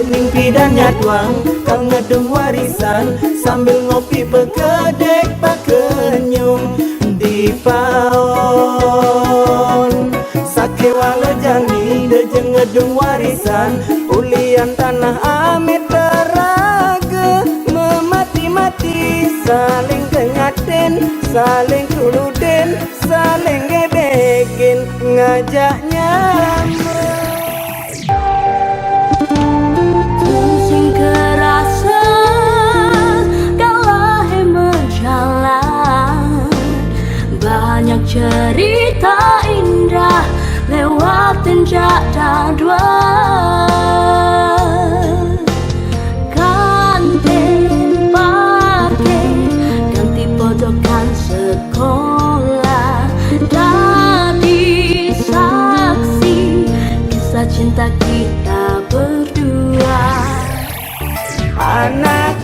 Mimpi dan nyatuang kang ngedung warisan sambil ngopi pekedek pakenyum di paon sake walejani dejeng ngedung warisan ulian tanah amit teraga memati-mati saling kenyatin saling kuluden saling gebekin ngajaknya banyak cerita indah lewatin jatah dua kantin pakai ganti pojokan sekolah jadi saksi kisah cinta kita berdua anak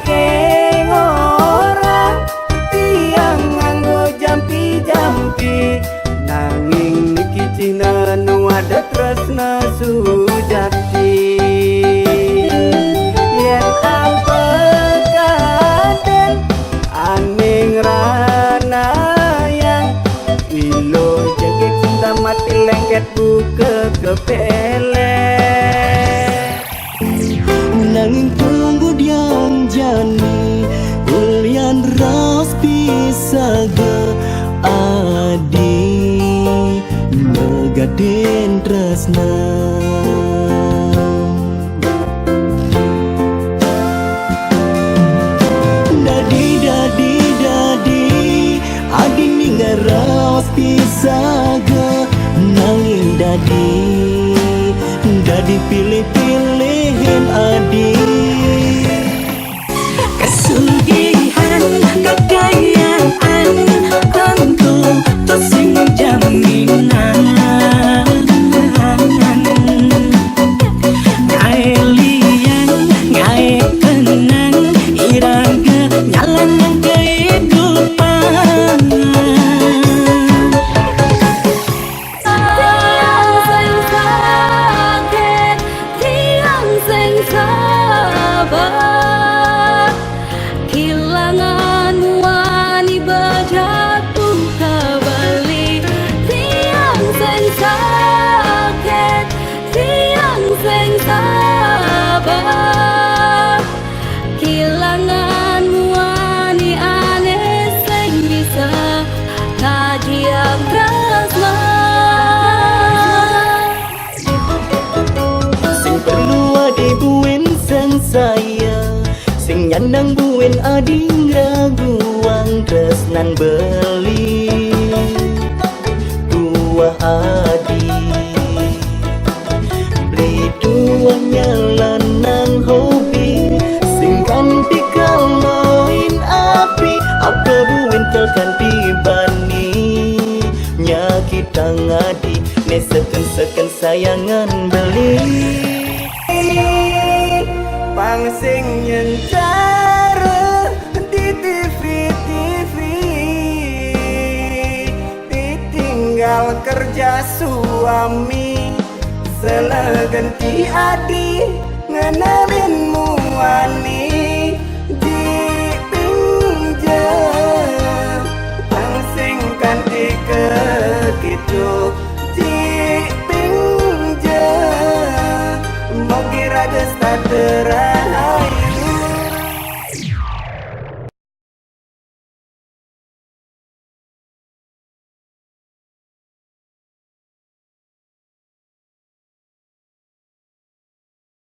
nanging niki cina nu ada tresna sujati yen ampekaden aning rana yang ilo jengkik cinta mati lengket buka kepele nanging tunggu diam jani ulian ras bisa adi megaden tresna dadi adi ninggaras pisaga nanging dadi pilih-pilihin adi kesugihan kekayaan tentu tersing jaminan ngai liang ngai kenang iraga nyalan yang kehidupan tiang sing sabar kehilangan wani berjatuh kembali tiang sing sakit tiang sing sabar kehilangan wani aneh sing bisa kajian tresna sing perlu adi buin sang saya sing nyandang buin adi raguang tresnan beli dua adi beli dua nyalanang hobi sing ganti kaloin api apa buin terganti bani nyakitang adi ne seken sayangan beli pangsing nyencara di TV ditinggal kerja suami selegenti adi ngenamin muani di pinjam pangsing kanti ke gitu di pinjam mau kira gesta terai